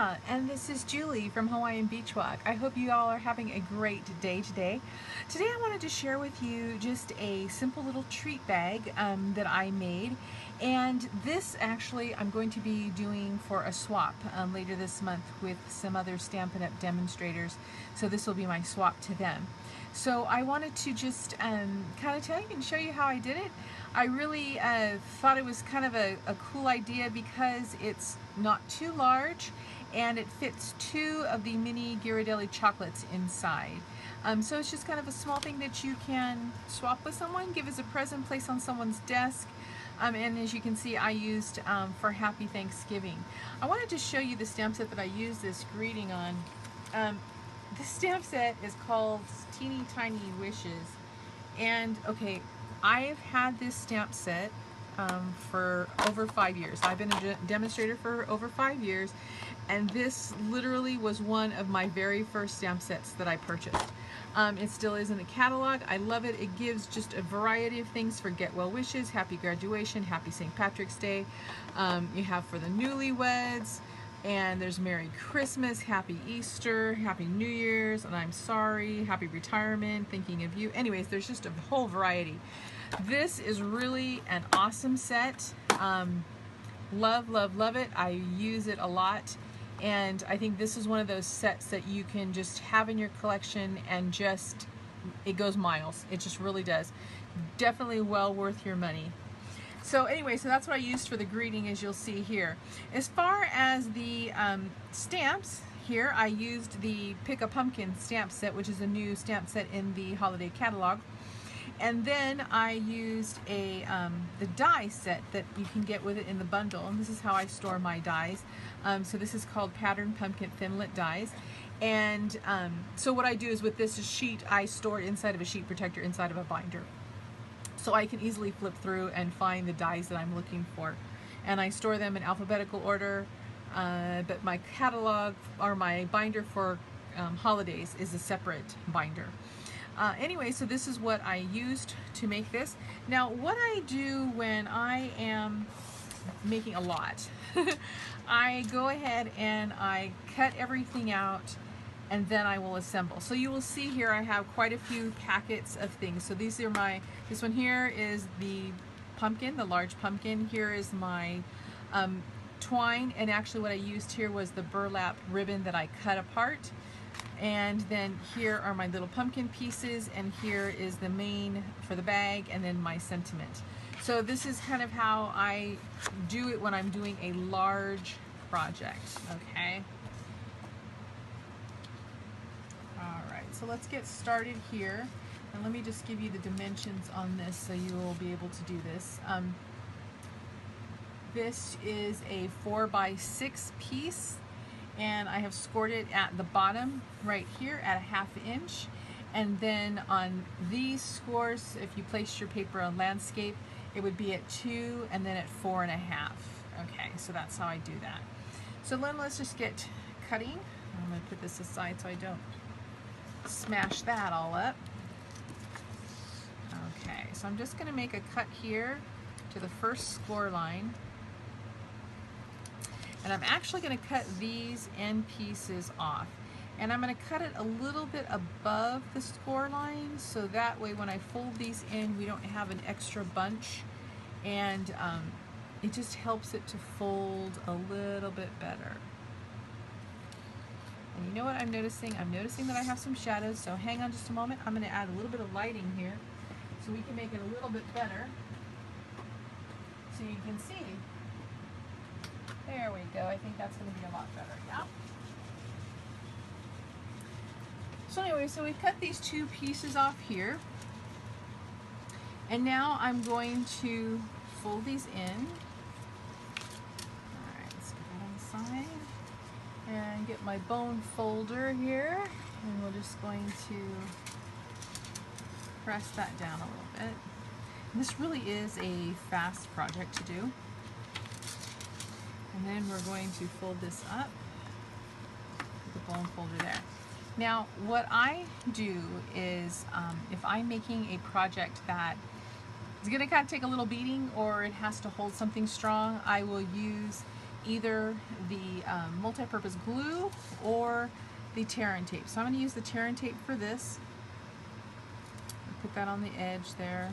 And this is Julie from Hawaiian Beach Walk. I hope you all are having a great day today. Today I wanted to share with you just a simple little treat bag that I made. And this actually I'm going to be doing for a swap later this month with some other Stampin' Up! Demonstrators. So this will be my swap to them. So I wanted to just kind of tell you and show you how I did it. I really thought it was kind of a cool idea because it's not too large and it fits 2 of the mini Ghirardelli chocolates inside. So it's just kind of a small thing that you can swap with someone, give as a present, place on someone's desk. And as you can see, I used for Happy Thanksgiving. I wanted to show you the stamp set that I used this greeting on. This stamp set is called Teeny Tiny Wishes. And okay, I've had this stamp set for over 5 years. I've been a demonstrator for over 5 years, and this literally was one of my very first stamp sets that I purchased. It still is in the catalog. I love it. It gives just a variety of things for get well wishes, happy graduation, happy St. Patrick's Day. You have for the newlyweds, and there's Merry Christmas, Happy Easter, Happy New Year's, and I'm sorry, Happy Retirement, thinking of you. Anyways, there's just a whole variety. This is really an awesome set. Love, love, love it. I use it a lot. And I think this is one of those sets that you can just have in your collection and just, it goes miles. It just really does. Definitely well worth your money. So anyway, so that's what I used for the greeting, as you'll see here. As far as the stamps, here I used the Pick a Pumpkin stamp set, which is a new stamp set in the holiday catalog. And then I used the die set that you can get with it in the bundle. And this is how I store my dies. So this is called Pattern Pumpkin Thinlit Dies. And so what I do is with this sheet, I store it inside of a sheet protector inside of a binder. So I can easily flip through and find the dies that I'm looking for. And I store them in alphabetical order, but my catalog or my binder for holidays is a separate binder. Anyway, so this is what I used to make this. Now, what I do when I am making a lot, I go ahead and I cut everything out and then I will assemble. So you will see here I have quite a few packets of things. So these are this one here is the pumpkin, the large pumpkin. Here is my twine, and actually what I used here was the burlap ribbon that I cut apart. And then here are my little pumpkin pieces, and here is the main for the bag, and then my sentiment. So this is kind of how I do it when I'm doing a large project, okay? Alright, so let's get started here. And let me just give you the dimensions on this so you will be able to do this. This is a 4x6 piece. And I have scored it at the bottom right here at a 1/2 inch. And then on these scores, if you place your paper on landscape, it would be at 2 and then at 4.5. Okay, so that's how I do that. So then let's just get cutting. I'm going to put this aside so I don't smash that all up. Okay, so I'm just going to make a cut here to the first score line. And I'm actually going to cut these end pieces off. And I'm going to cut it a little bit above the score line, so that way when I fold these in, we don't have an extra bunch. And it just helps it to fold a little bit better. And you know what I'm noticing? I'm noticing that I have some shadows, so hang on just a moment. I'm going to add a little bit of lighting here so we can make it a little bit better. So you can see. There we go. I think that's going to be a lot better, yeah? So anyway, so we cut these 2 pieces off here. And now I'm going to fold these in. Alright, let's get that on the side. And get my bone folder here. And we're just going to press that down a little bit. And this really is a fast project to do. And then we're going to fold this up, put the bone folder there. Now, what I do is, if I'm making a project that is going to kind of take a little beating or it has to hold something strong, I will use either the multi-purpose glue or the tear and tape. So I'm going to use the tear and tape for this. Put that on the edge there.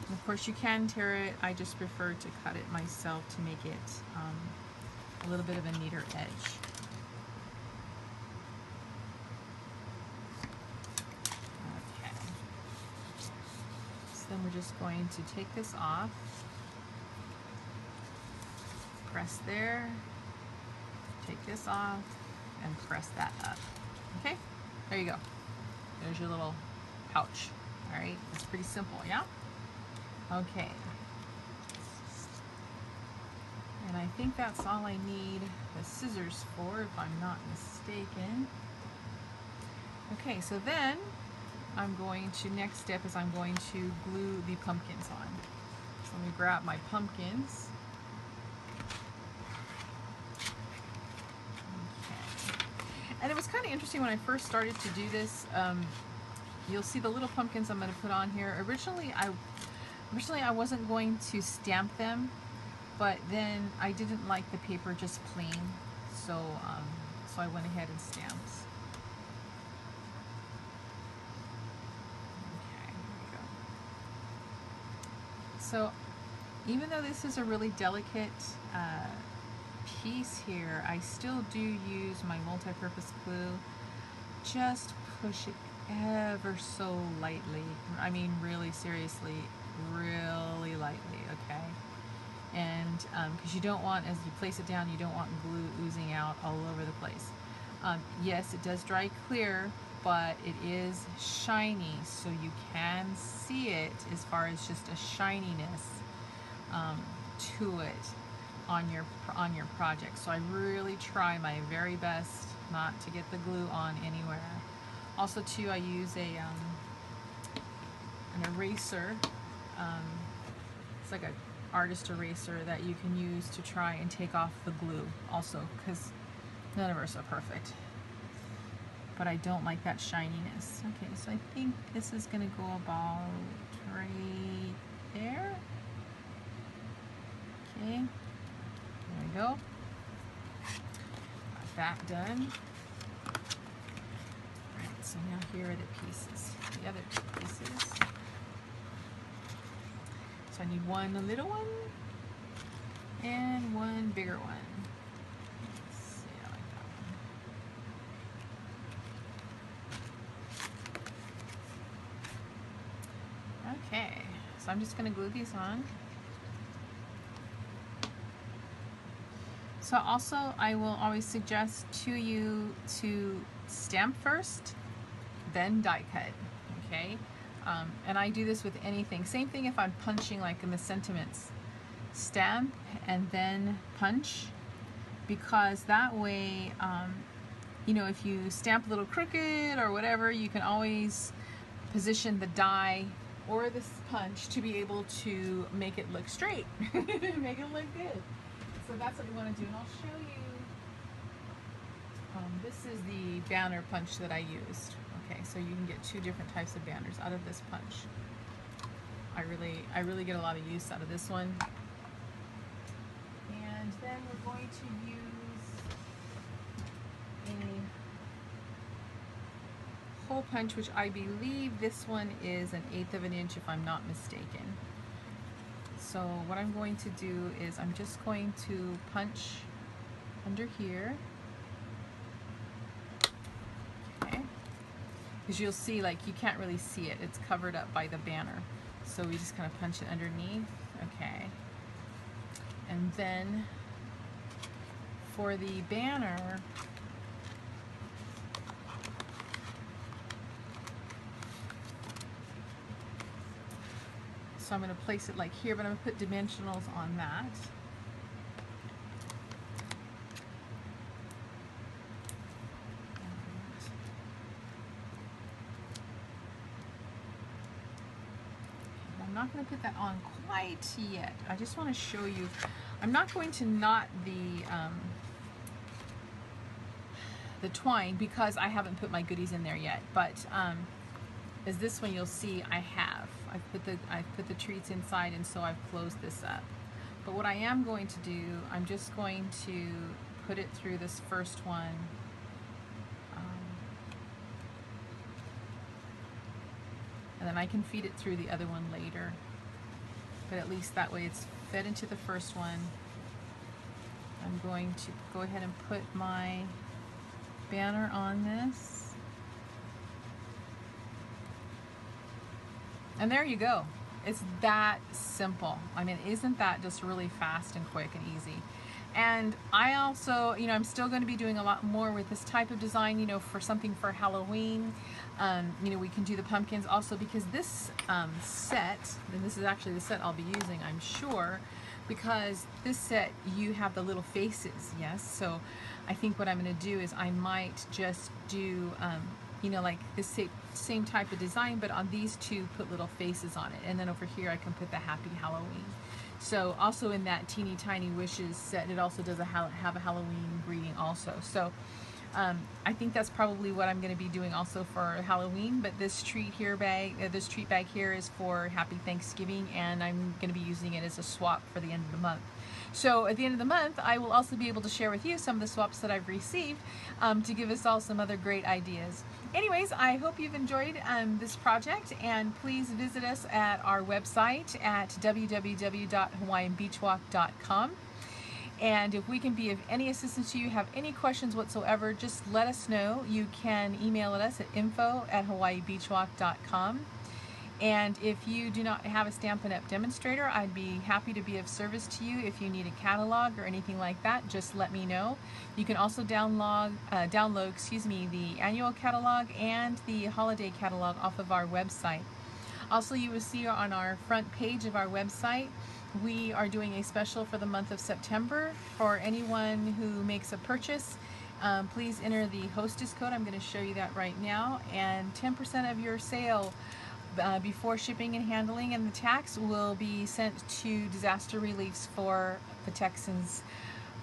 And of course you can tear it. I just prefer to cut it myself to make it a little bit of a neater edge. Okay. So then we're just going to take this off. Press there. Take this off and press that up. Okay? There you go. There's your little pouch. All right? It's pretty simple, yeah? Okay. And I think that's all I need the scissors for, if I'm not mistaken. Okay, so then I'm going to, next step is I'm going to glue the pumpkins on. So let me grab my pumpkins. Okay. And it was kind of interesting when I first started to do this. You'll see the little pumpkins I'm going to put on here. Originally I wasn't going to stamp them, but then I didn't like the paper just plain, so so I went ahead and stamped. Okay, there we go. So even though this is a really delicate piece here, I still do use my multi-purpose glue. Just push it ever so lightly. I mean, really seriously, really lightly, okay? And because you don't want, as you place it down, you don't want glue oozing out all over the place. Yes, it does dry clear, but it is shiny, so you can see it as far as just a shininess to it on your project. So I really try my very best not to get the glue on anywhere. Also, too, I use an eraser. It's like an artist eraser that you can use to try and take off the glue also, because none of us are perfect. But I don't like that shininess. Okay, so I think this is going to go about right there. Okay, there we go. Got that done. Alright, so now here are the pieces, the other two pieces. So I need one little one and one bigger one. Let's see, I like that one. Okay, so I'm just going to glue these on. So also, I will always suggest to you to stamp first, then die cut, okay? And I do this with anything. Same thing if I'm punching, like in the sentiments. Stamp and then punch, because that way, you know, if you stamp a little crooked or whatever, you can always position the die or this punch to be able to make it look straight, make it look good. So that's what we want to do, and I'll show you. This is the banner punch that I used. Okay, so you can get two different types of banners out of this punch. I really get a lot of use out of this one. And then we're going to use a hole punch, which I believe this one is 1/8 of an inch, if I'm not mistaken. So what I'm going to do is I'm just going to punch under here. Okay. Because you'll see, like, you can't really see it. It's covered up by the banner. So we just kind of punch it underneath. Okay. And then for the banner, so I'm going to place it like here, but I'm going to put dimensionals on that. I'm not going to put that on quite yet. I just want to show you. I'm not going to knot the twine because I haven't put my goodies in there yet. But is this one. You'll see I've put the treats inside, and so I've closed this up. But what I am going to do, I'm just going to put it through this first one. And then I can feed it through the other one later. But at least that way it's fed into the first one. I'm going to go ahead and put my banner on this. And there you go. It's that simple. I mean, isn't that just really fast and quick and easy? And I also, I'm still going to be doing a lot more with this type of design, for something for Halloween. We can do the pumpkins also, because this set, and this is actually the set I'll be using, I'm sure, because this set, you have the little faces, yes? So I think what I'm going to do is I might just do, like this same type of design, but on these two, put little faces on it. And then over here, I can put the Happy Halloween. So also in that Teeny Tiny Wishes set, it also does have a Halloween greeting also. So I think that's probably what I'm going to be doing also for Halloween. But this treat bag here is for Happy Thanksgiving, and I'm going to be using it as a swap for the end of the month. So at the end of the month, I will also be able to share with you some of the swaps that I've received to give us all some other great ideas. Anyways, I hope you've enjoyed this project, and please visit us at our website at www.HawaiianBeachWalk.com. And if we can be of any assistance to you, have any questions whatsoever, just let us know. You can email us at info@HawaiiBeachWalk.com. And if you do not have a Stampin' Up! Demonstrator, I'd be happy to be of service to you. If you need a catalog or anything like that, just let me know. You can also download the annual catalog and the holiday catalog off of our website. Also, you will see on our front page of our website, we are doing a special for the month of September. For anyone who makes a purchase, please enter the hostess code. I'm going to show you that right now. And 10% of your sale before shipping and handling and the tax will be sent to disaster reliefs for the Texans,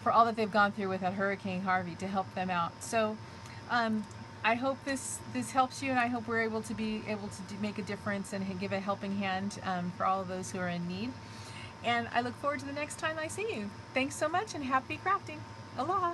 for all that they've gone through with that Hurricane Harvey, to help them out. So I hope this helps you, and I hope we're able to make a difference and give a helping hand for all of those who are in need. And I look forward to the next time I see you. Thanks so much, and happy crafting. Aloha.